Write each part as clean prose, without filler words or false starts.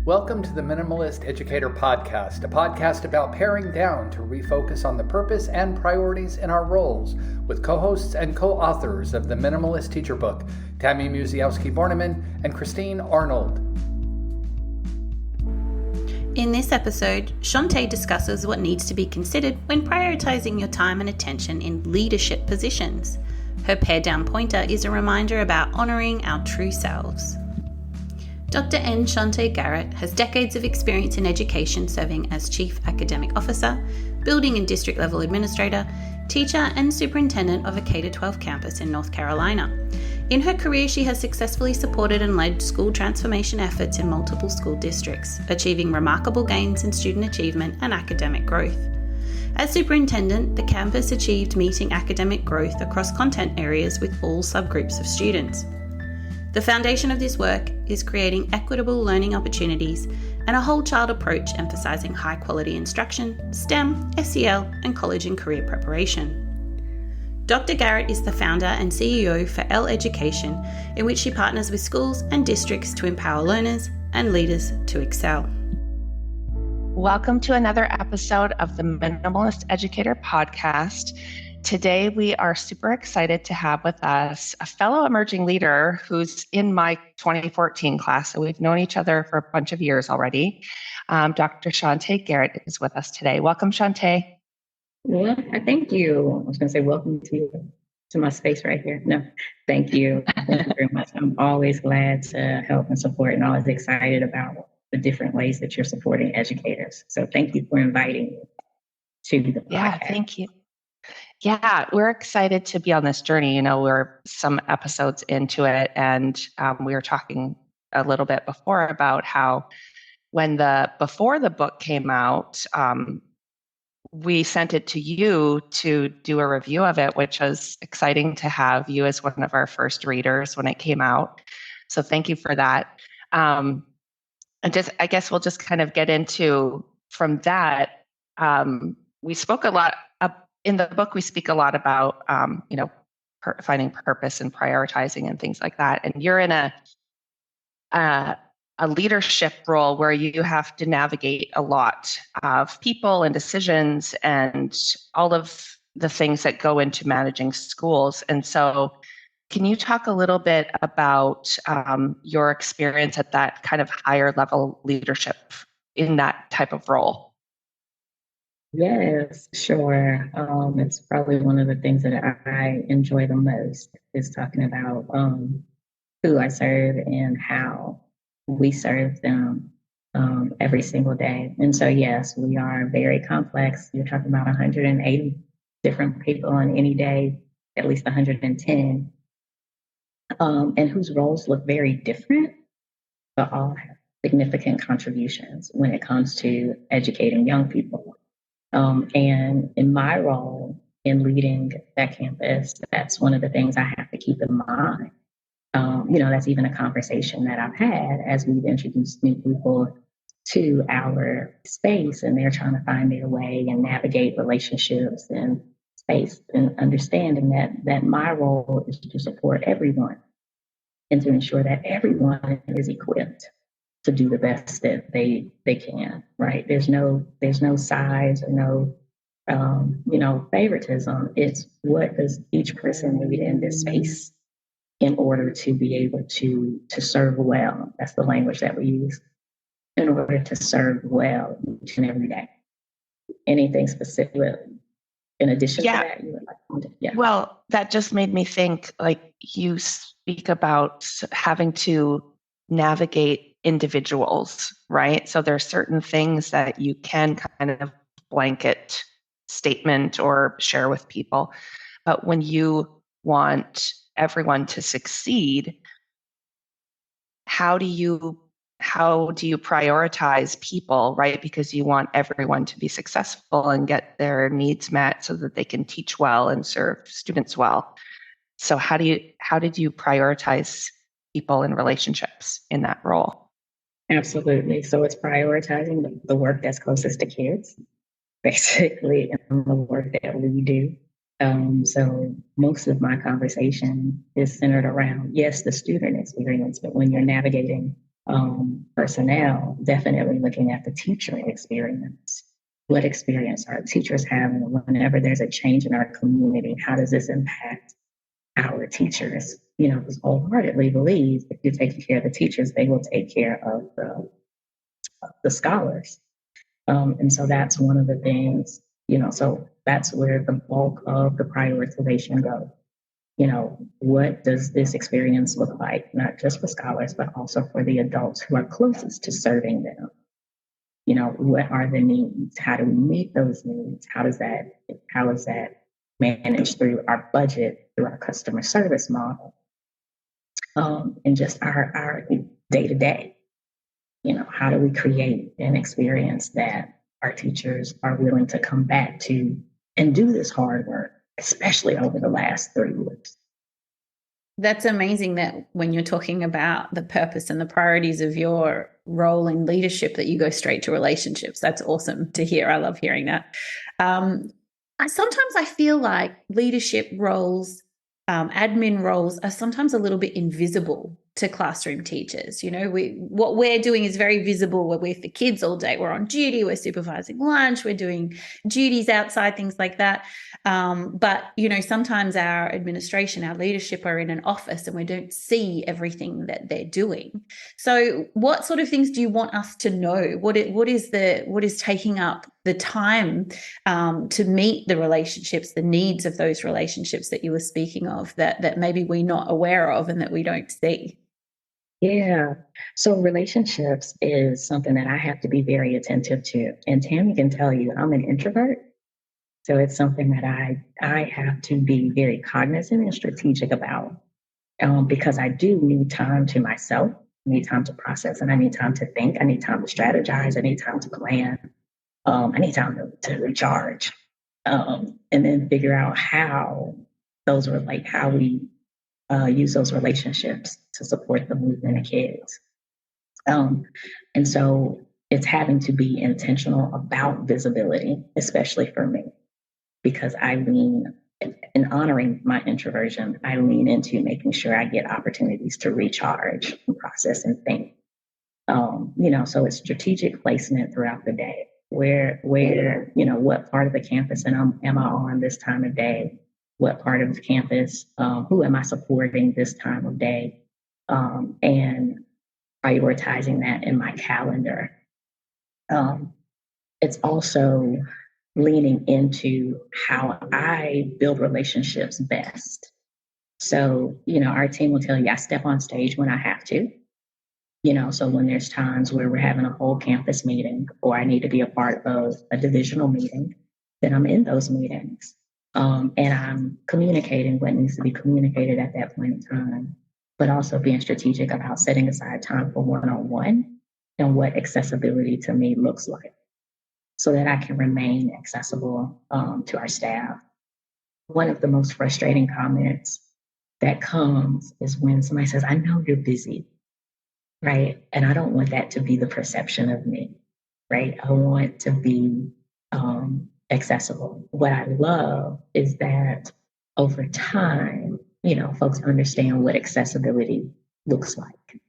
Welcome to the Minimalist Educator Podcast, a podcast about paring down to refocus on the purpose and priorities in our roles, with co-hosts and co-authors of the Minimalist Teacher Book, Tammy Musiowski-Borneman and Christine Arnold. In this episode, Chaunté discusses what needs to be considered when prioritizing your time and attention in leadership positions. Her pared down pointer is a reminder about honouring our true selves. Dr. N. Chaunté Garrett has decades of experience in education, serving as Chief Academic Officer, Building and District Level Administrator, teacher and superintendent of a K-12 campus in North Carolina. In her career, she has successfully supported and led school transformation efforts in multiple school districts, achieving remarkable gains in student achievement and academic growth. As superintendent, the campus achieved meeting academic growth across content areas with all subgroups of students. The foundation of this work is creating equitable learning opportunities and a whole child approach emphasizing high quality instruction, STEM, SEL, and college and career preparation. Dr. Garrett is the founder and CEO for L Education, in which she partners with schools and districts to empower learners and leaders to excel. Welcome to another episode of the Minimalist Educator Podcast. Today, we are super excited to have with us a fellow emerging leader who's in my 2014 class. So we've known each other for a bunch of years already. Dr. Chaunté Garrett is with us today. Welcome, Chaunté. Well, thank you. I was going to say welcome to my space right here. No, thank you. Thank you very much. I'm always glad to help and support and always excited about the different ways that you're supporting educators. So thank you for inviting me to the podcast. Yeah, thank you. Yeah, we're excited to be on this journey. You know, we're some episodes into it, and we were talking a little bit before about how before the book came out, we sent it to you to do a review of it, which was exciting to have you as one of our first readers when it came out. So thank you for that. And I guess we'll just kind of get into from that. We spoke a lot. In the book, we speak a lot about, finding purpose and prioritizing and things like that. And you're in a leadership role where you have to navigate a lot of people and decisions and all of the things that go into managing schools. And so can you talk a little bit about your experience at that kind of higher level leadership in that type of role? Yes, sure. It's probably one of the things that I enjoy the most is talking about who I serve and how we serve them every single day. And so, yes, we are very complex. You're talking about 180 different people on any day, at least 110, and whose roles look very different, but all have significant contributions when it comes to educating young people. And in my role in leading that campus, that's one of the things I have to keep in mind. That's even a conversation that I've had as we've introduced new people to our space, and they're trying to find their way and navigate relationships and space, and understanding that my role is to support everyone and to ensure that everyone is equipped to do the best that they can, right? There's no size or no favoritism. It's what does each person need in this space in order to be able to serve well. That's the language that we use. In order to serve well each and every day. Anything specific in addition to that you would like to? Yeah. Well, that just made me think, like, you speak about having to navigate individuals, right? So there are certain things that you can kind of blanket statement or share with people. But when you want everyone to succeed, how do you prioritize people, right? Because you want everyone to be successful and get their needs met so that they can teach well and serve students well. So how did you prioritize people and relationships in that role? Absolutely. So it's prioritizing the work that's closest to kids, basically, and the work that we do. So most of my conversation is centered around, yes, the student experience, but when you're navigating personnel, definitely looking at the teacher experience. What experience are teachers having whenever there's a change in our community? How does this impact our teachers? Because wholeheartedly believe if you're taking care of the teachers, they will take care of the scholars. And so that's one of the things, so that's where the bulk of the prioritization goes. What does this experience look like, not just for scholars, but also for the adults who are closest to serving them? What are the needs? How do we meet those needs? How is that managed through our budget, through our customer service model, and just our day to day? How do we create an experience that our teachers are willing to come back to and do this hard work, especially over the last 3 years? That's amazing that when you're talking about the purpose and the priorities of your role in leadership, that you go straight to relationships. That's awesome to hear. I love hearing that. Sometimes I feel like leadership roles, admin roles are sometimes a little bit invisible to classroom teachers. What we're doing is very visible. We're with the kids all day. We're on duty. We're supervising lunch. We're doing duties outside, things like that. But sometimes our administration, our leadership are in an office and we don't see everything that they're doing. So what sort of things do you want us to know? What is taking up the time to meet the relationships, the needs of those relationships that you were speaking of, that maybe we're not aware of and that we don't see? Yeah. So relationships is something that I have to be very attentive to. And Tammy can tell you I'm an introvert. So it's something that I have to be very cognizant and strategic about, because I do need time to myself, I need time to process, and I need time to think. I need time to strategize. I need time to plan. I need time to recharge, and then figure out how those relate, how we use those relationships to support the movement of kids. And so it's having to be intentional about visibility, especially for me, because I lean in honoring my introversion, I lean into making sure I get opportunities to recharge and process and think. So it's strategic placement throughout the day. Where, what part of the campus am I on this time of day? What part of the campus, who am I supporting this time of day? And prioritizing that in my calendar. It's also leaning into how I build relationships best. So, our team will tell you I step on stage when I have to. So when there's times where we're having a whole campus meeting or I need to be a part of a divisional meeting, then I'm in those meetings. And I'm communicating what needs to be communicated at that point in time, but also being strategic about setting aside time for one-on-one and what accessibility to me looks like so that I can remain accessible to our staff. One of the most frustrating comments that comes is when somebody says, I know you're busy, right? And I don't want that to be the perception of me, right? I want to be accessible. What I love is that over time, folks understand what accessibility looks like.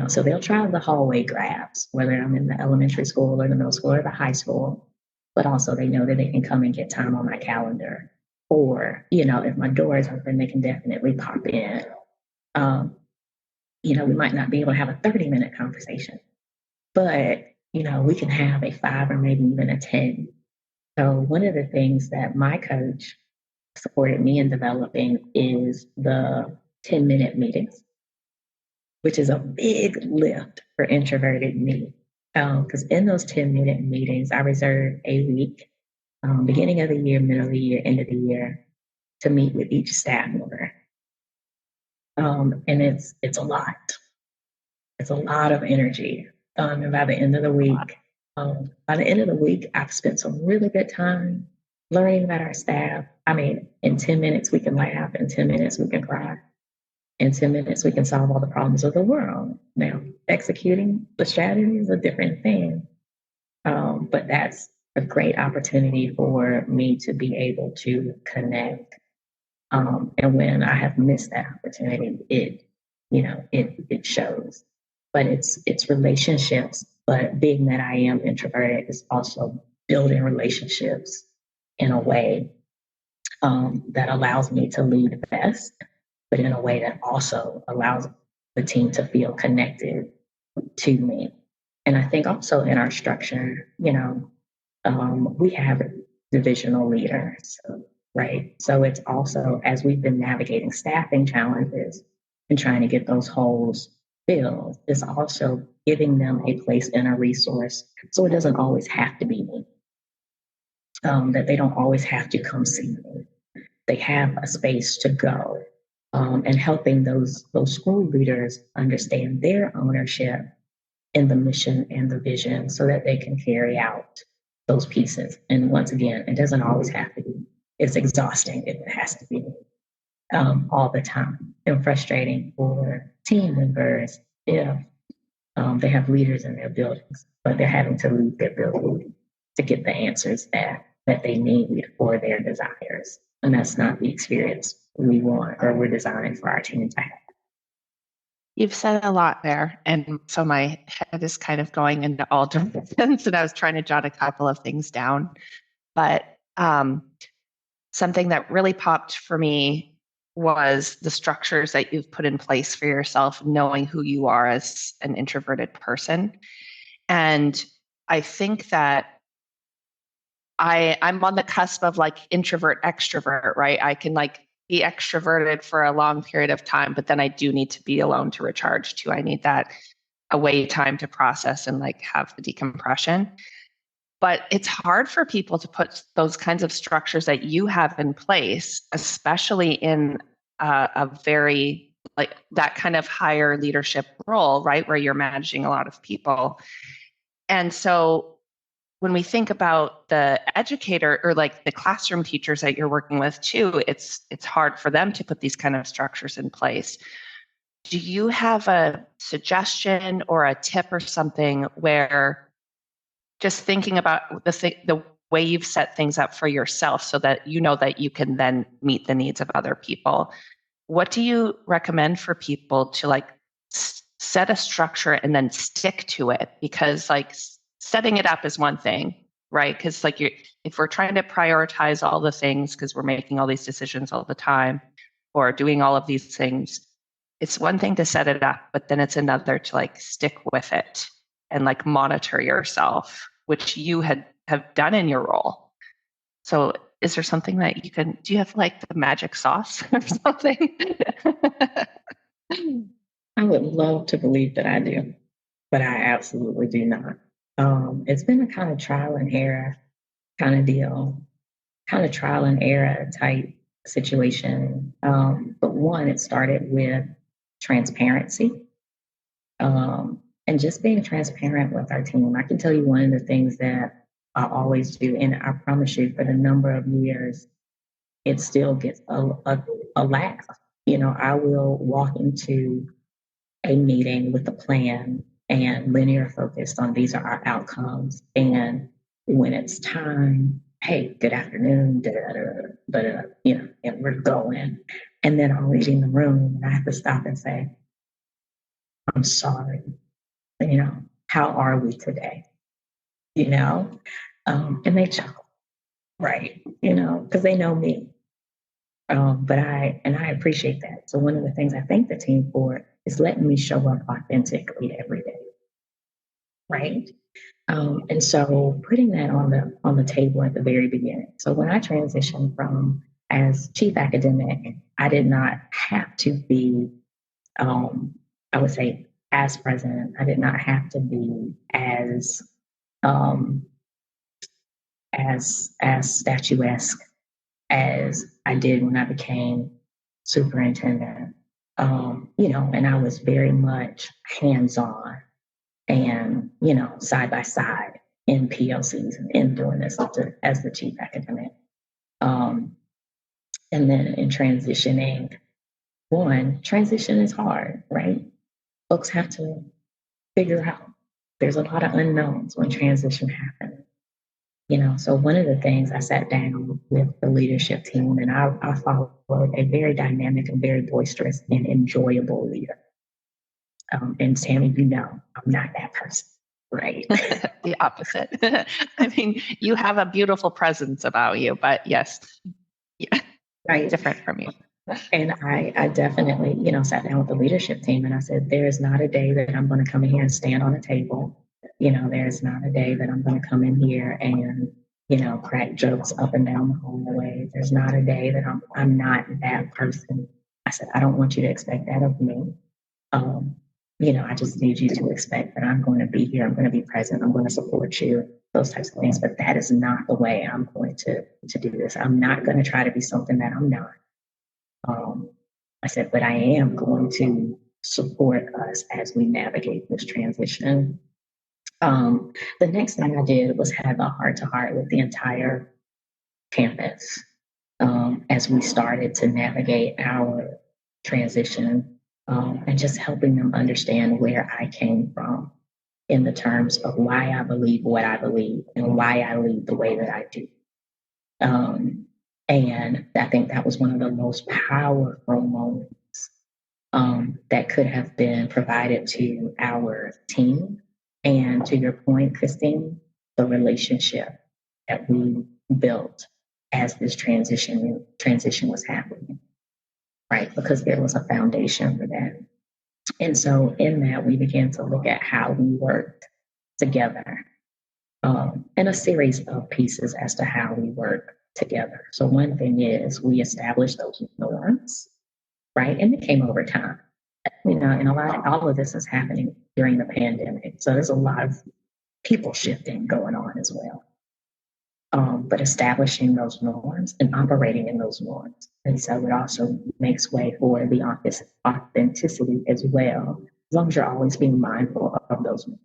So they'll try the hallway grabs, whether I'm in the elementary school or the middle school or the high school, but also they know that they can come and get time on my calendar. Or, if my door is open, they can definitely pop in. We might not be able to have a 30-minute conversation, but, we can have a 5 or maybe even a 10. So one of the things that my coach supported me in developing is the 10-minute meetings, which is a big lift for introverted me. Because in those 10-minute meetings, I reserve a week, beginning of the year, middle of the year, end of the year, to meet with each staff member. And it's a lot. It's a lot of energy. And by the end of the week, I've spent some really good time learning about our staff. I mean, in 10 minutes, we can laugh. In 10 minutes, we can cry. In 10 minutes, we can solve all the problems of the world. Now, executing the strategy is a different thing. But that's a great opportunity for me to be able to connect. And when I have missed that opportunity, it shows. but it's relationships. But being that I am introverted is also building relationships in a way that allows me to lead best, but in a way that also allows the team to feel connected to me. And I think also in our structure, we have divisional leaders, right? So it's also, as we've been navigating staffing challenges and trying to get those holes filled, it's also giving them a place and a resource. So it doesn't always have to be me, that they don't always have to come see me. They have a space to go, and helping those school leaders understand their ownership in the mission and the vision so that they can carry out those pieces. And once again, it doesn't always have to be. It's exhausting if it has to be all the time, and frustrating for team members if they have leaders in their buildings, but they're having to leave their building to get the answers that they need for their desires. And that's not the experience we want or we're designing for our team to have. You've said a lot there. And so my head is kind of going into all directions, and I was trying to jot a couple of things down. But something that really popped for me was the structures that you've put in place for yourself, knowing who you are as an introverted person. And I think that I'm on the cusp of like introvert extrovert, right? I can like be extroverted for a long period of time, but then I do need to be alone to recharge too. I need that away time to process and like have the decompression. But it's hard for people to put those kinds of structures that you have in place, especially in a very like that kind of higher leadership role, right? Where you're managing a lot of people. And so when we think about the educator or like the classroom teachers that you're working with too, it's hard for them to put these kind of structures in place. Do you have a suggestion or a tip or something where just thinking about the way you've set things up for yourself so that you know that you can then meet the needs of other people, what do you recommend for people to like set a structure and then stick to it? Because like setting it up is one thing, right? Because like if we're trying to prioritize all the things because we're making all these decisions all the time or doing all of these things, it's one thing to set it up, but then it's another to like stick with it and like monitor yourself, which you have done in your role. So is there something that do you have like the magic sauce or something? I would love to believe that I do, but I absolutely do not. It's been a kind of trial and error kind of deal, kind of trial and error type situation. But one, it started with transparency, and just being transparent with our team. I can tell you one of the things that I always do, and I promise you, for the number of years, it still gets a laugh. I will walk into a meeting with a plan and linear focused on these are our outcomes. And when it's time, hey, good afternoon, and we're going. And then I'm reading the room and I have to stop and say, I'm sorry, how are we today? And they chuckle, right? Because they know me. But I appreciate that. So one of the things I thank the team for is letting me show up authentically every day, right? And so putting that on the table at the very beginning. So when I transitioned from as chief academic, I did not have to be, I would say, as president. I did not have to be as statuesque as I did when I became superintendent. And I was very much hands-on and, side by side in PLCs and in doing this as the chief academic. And then in transitioning, transition is hard, right? Folks have to figure out. There's a lot of unknowns when transition happens. So one of the things I sat down with the leadership team and I followed a very dynamic and very boisterous and enjoyable leader. And Tammy, you know, I'm not that person, right? The opposite. I mean, you have a beautiful presence about you, but yes, yeah, Right. different from you. And I definitely, you know, sat down with the leadership team and I said, there is not a day that I'm going to come in here and stand on a table. You know, there's not a day that I'm going to come in here and, you know, crack jokes up and down the hallway. There's not a day that I'm not that person. I said, I don't want you to expect that of me. Um, you know, I just need you to expect that I'm going to be here. I'm going to be present. I'm going to support you, those types of things. But that is not the way I'm going to do this. I'm not going to try to be something that I'm not. I said, but I am going to support us as we navigate this transition. The next thing I did was have a heart to heart with the entire campus as we started to navigate our transition and just helping them understand where I came from in the terms of why I believe what I believe and why I lead the way that I do. And I think that was one of the most powerful moments that could have been provided to our team. And to your point, Christine, the relationship that we built as this transition was happening, right? Because there was a foundation for that. And so in that, we began to look at how we worked together and a series of pieces as to how we work together. So one thing is we established those norms, right? And it came over time, you know, and all of this is happening during the pandemic. So there's a lot of people shifting going on as well. But establishing those norms and operating in those norms. And so it also makes way for the authenticity as well, as long as you're always being mindful of those norms,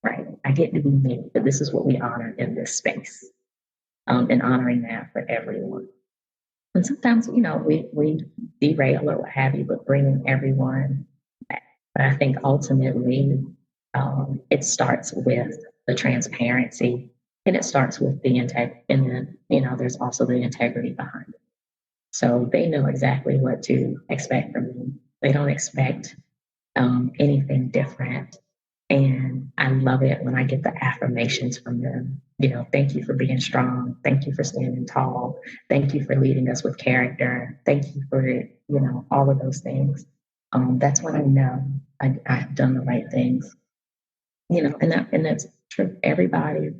right? I get to be me, but this is what we honor in this space, and honoring that for everyone. And sometimes, you know, we derail or what have you, but bringing everyone back. But I think ultimately it starts with the transparency and it starts with the integrity. And then, you know, there's also the integrity behind it. So they know exactly what to expect from me. They don't expect anything different. And I love it when I get the affirmations from them. You know, thank you for being strong. Thank you for standing tall. Thank you for leading us with character. Thank you for, you know, all of those things. That's when I know I've done the right things. You know, and that's true. Everybody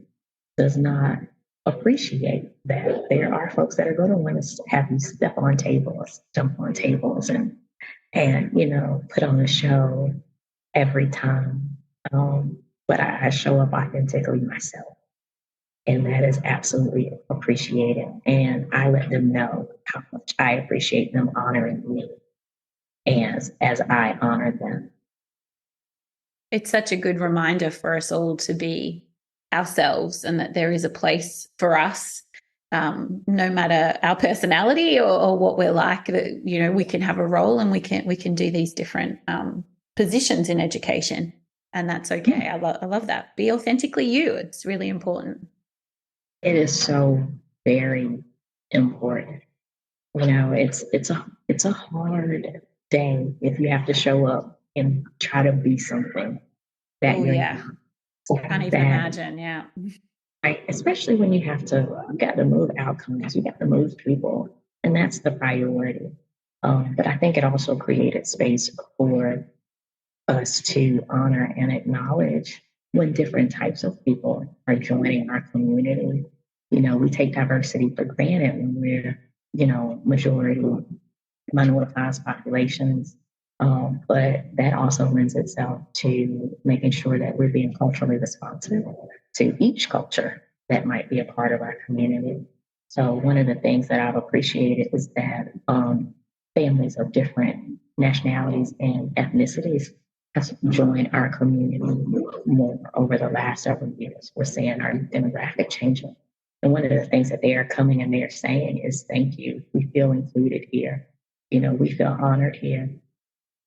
does not appreciate that. There are folks that are going to want to have you step on tables, jump on tables, and you know, put on a show every time. But I show up authentically myself. And that is absolutely appreciated. And I let them know how much I appreciate them honoring me as I honor them. It's such a good reminder for us all to be ourselves and that there is a place for us, no matter our personality or what we're like, that, you know, we can have a role and we can do these different positions in education. And that's okay. I love that. Be authentically you. It's really important. It is so very important. You know, it's a hard day if you have to show up and try to be something that Oh you're yeah. not. Can't even imagine. Yeah. Right. Especially when you got to move outcomes, you got to move people, and that's the priority. But I think it also created space for us to honor and acknowledge when different types of people are joining our community. You know, we take diversity for granted when we're, you know, majority minoritized populations. But that also lends itself to making sure that we're being culturally responsive to each culture that might be a part of our community. So one of the things that I've appreciated is that families of different nationalities and ethnicities have joined our community more over the last several years. We're seeing our demographic changing. And one of the things that they are coming and they're saying is, thank you. We feel included here. You know, we feel honored here.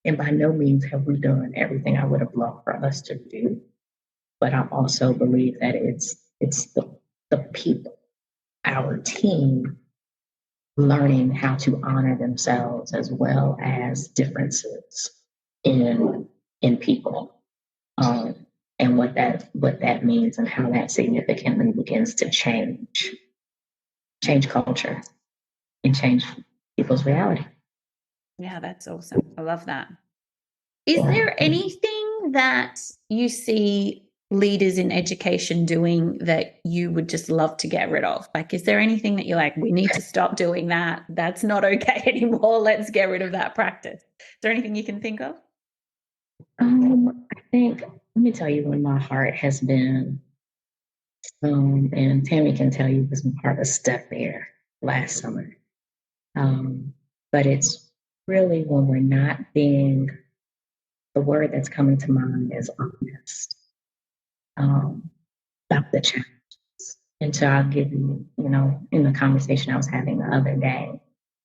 And by no means have we done everything I would have loved for us to do. But I also believe that it's the people, our team, learning how to honor themselves as well as differences in in people, and what that means and how that significantly begins to change culture and change people's reality. Yeah, that's awesome. I love that. Is there anything that you see leaders in education doing that you would just love to get rid of? Like, is there anything that you're like, we need to stop doing that? That's not okay anymore. Let's get rid of that practice. Is there anything you can think of? I think, let me tell you when my heart has been, and Tammy can tell you because my heart was stuck there last summer. But it's really when we're not being, the word that's coming to mind is honest, about the challenges. And so I'll give you, in the conversation I was having the other day,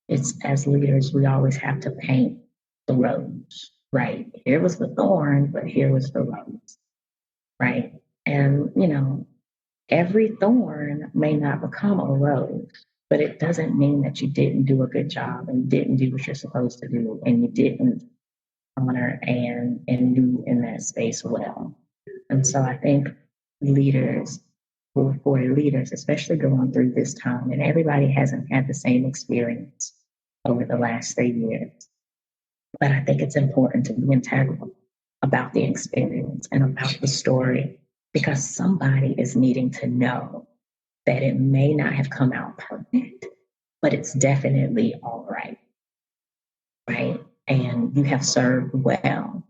it's as leaders, we always have to paint the rose, right? Here was the thorn, but here was the rose, right? And, every thorn may not become a rose, but it doesn't mean that you didn't do a good job and didn't do what you're supposed to do and you didn't honor and do in that space well. And so I think leaders, for leaders, especially going through this time, and everybody hasn't had the same experience over the last 3 years, but I think it's important to be integral about the experience and about the story because somebody is needing to know that it may not have come out perfect, but it's definitely all right, right? And you have served well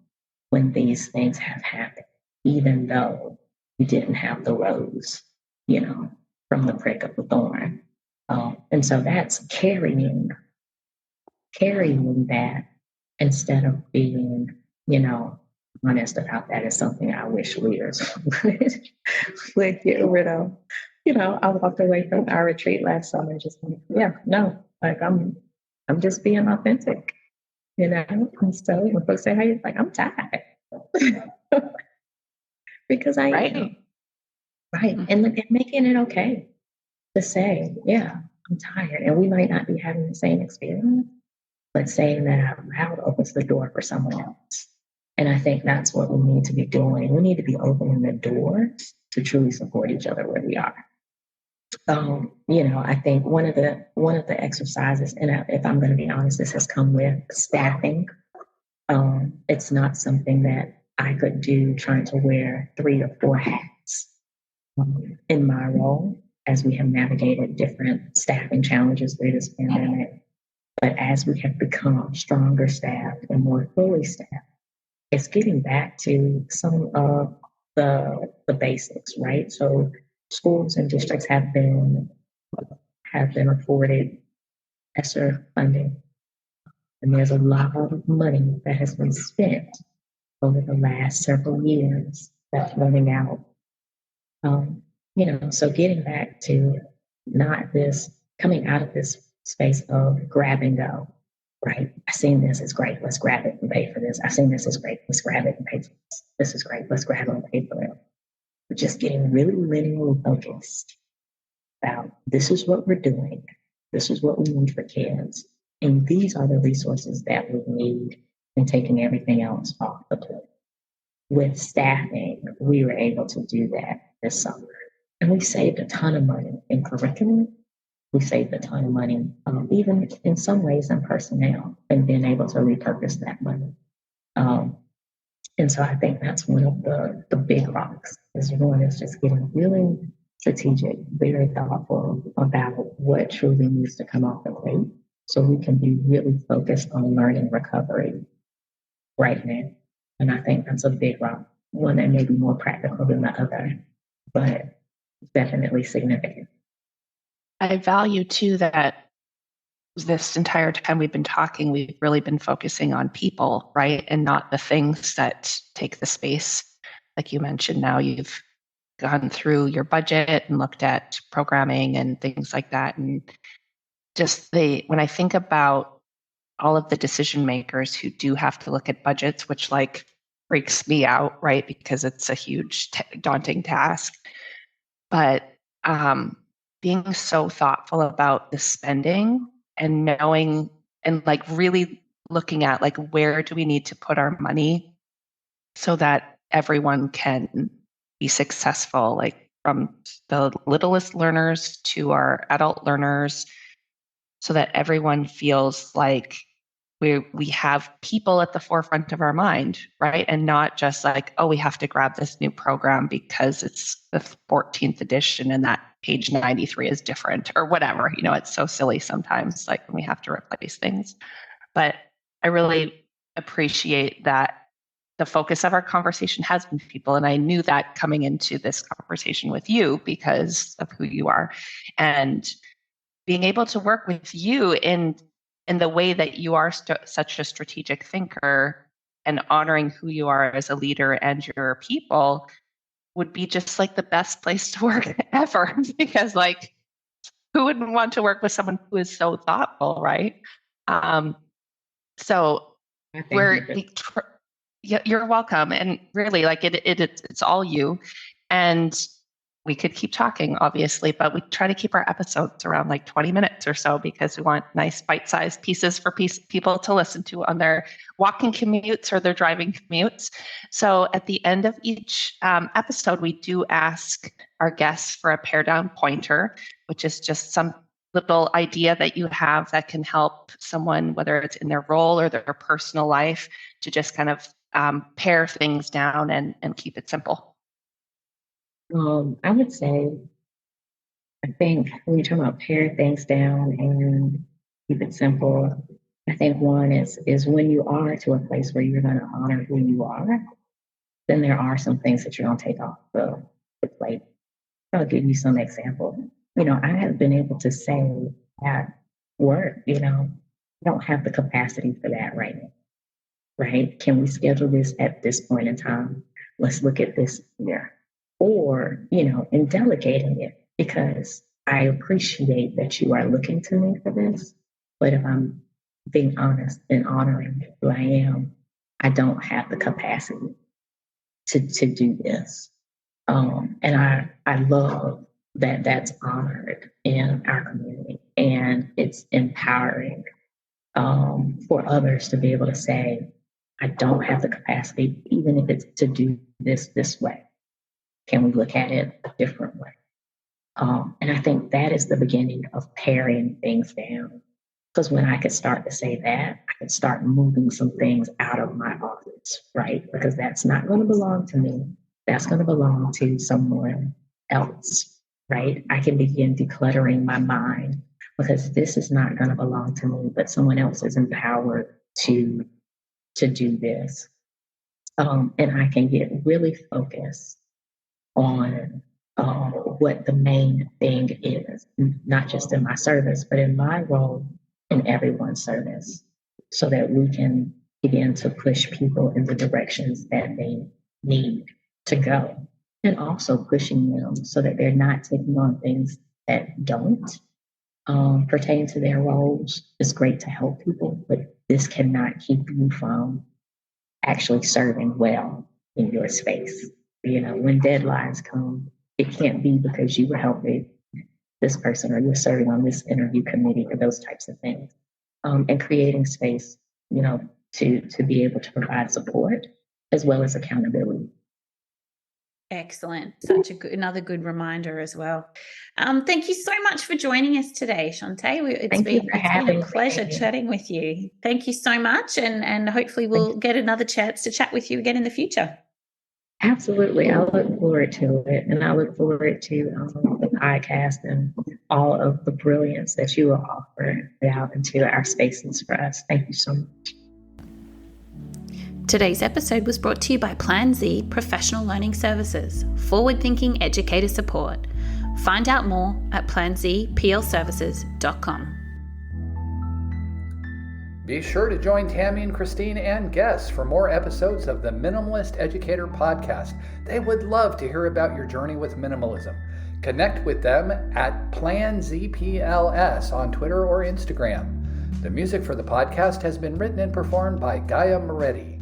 when these things have happened, even though you didn't have the rose, from the prick of the thorn. And so that's carrying that instead of being, honest about that is something I wish leaders would get rid of. I walked away from our retreat last summer just like I'm just being authentic, And so when folks say, "Hey," like I'm tired because I am right, and making it okay to say, "Yeah, I'm tired," and we might not be having the same experience, but saying that out loud opens the door for someone else. And I think that's what we need to be doing. We need to be opening the door to truly support each other where we are. I think one of the exercises, and if I'm going to be honest, this has come with staffing. It's not something that I could do trying to wear 3 or 4 hats in my role as we have navigated different staffing challenges through this pandemic. But as we have become stronger staffed and more fully staffed, it's getting back to some of the basics, right? So schools and districts have been afforded ESSER funding, and there's a lot of money that has been spent over the last several years that's running out. So getting back to not this coming out of this space of grab and go, right? I've seen this, it's great, let's grab it and pay for this. I've seen this, it's great, let's grab it and pay for this. This is great, let's grab it and pay for it. We're just getting really linearly focused about this is what we're doing, this is what we need for kids, and these are the resources that we need, and taking everything else off the plate. With staffing, we were able to do that this summer. And we saved a ton of money in curriculum. We saved a ton of money, even in some ways in personnel, and being able to repurpose that money. And so I think that's one of the big rocks is one is just getting really strategic, very thoughtful about what truly needs to come off the plate so we can be really focused on learning recovery right now. And I think that's a big rock, one that may be more practical than the other, but definitely significant. I value too that this entire time we've been talking, we've really been focusing on people, right? And not the things that take the space. Like you mentioned, now you've gone through your budget and looked at programming and things like that. And just when I think about all of the decision makers who do have to look at budgets, which like freaks me out, right? Because it's a huge, daunting task. But being so thoughtful about the spending and knowing and like really looking at like where do we need to put our money so that everyone can be successful, like from the littlest learners to our adult learners, so that everyone feels like we have people at the forefront of our mind, right? And not just like, oh, we have to grab this new program because it's the 14th edition and that page 93 is different or whatever. You know, it's so silly sometimes, like when we have to replace things. But I really appreciate that the focus of our conversation has been people. And I knew that coming into this conversation with you because of who you are. And being able to work with you in the way that you are such a strategic thinker and honoring who you are as a leader and your people would be just like the best place to work ever. Because like, who wouldn't want to work with someone who is so thoughtful, right? So you're welcome. And really, like it's all you. And we could keep talking, obviously, but we try to keep our episodes around like 20 minutes or so because we want nice bite-sized pieces for people to listen to on their walking commutes or their driving commutes. So at the end of each episode, we do ask our guests for a pare down pointer, which is just some little idea that you have that can help someone, whether it's in their role or their personal life, to just kind of pare things down and keep it simple. I would say, I think when you talk about pare things down and keep it simple, I think one is when you are to a place where you're going to honor who you are, then there are some things that you're going to take off the plate. I'll give you some example. You know, I have been able to say at work, you know, I don't have the capacity for that right now. Right? Can we schedule this at this point in time? Let's look at this here. Or, you know, in delegating it, because I appreciate that you are looking to me for this. But if I'm being honest and honoring who I am, I don't have the capacity to do this. And I love that that's honored in our community, and it's empowering for others to be able to say, I don't have the capacity, even if it's to do this way. Can we look at it a different way? And I think that is the beginning of paring things down. Because when I could start to say that, I could start moving some things out of my office, right? Because that's not going to belong to me. That's going to belong to someone else, right? I can begin decluttering my mind because this is not going to belong to me, but someone else is empowered to do this. And I can get really focused on what the main thing is, not just in my service, but in my role in everyone's service, so that we can begin to push people in the directions that they need to go, and also pushing them so that they're not taking on things that don't pertain to their roles. It's great to help people, but this cannot keep you from actually serving well in your space. You know, when deadlines come, it can't be because you were helping this person or you're serving on this interview committee or those types of things. And creating space, you know, to be able to provide support as well as accountability. Excellent. Such another good reminder as well. Thank you so much for joining us today, Chaunté. It's been a pleasure chatting with you. Thank you so much. And hopefully we'll get another chance to chat with you again in the future. Absolutely. I look forward to it. And I look forward to the podcast and all of the brilliance that you will offer out into our spaces for us. Thank you so much. Today's episode was brought to you by Plan Z Professional Learning Services, forward-thinking educator support. Find out more at planzplservices.com. Be sure to join Tammy and Christine and guests for more episodes of the Minimalist Educator Podcast. They would love to hear about your journey with minimalism. Connect with them at PlanZPLS on Twitter or Instagram. The music for the podcast has been written and performed by Gaia Moretti.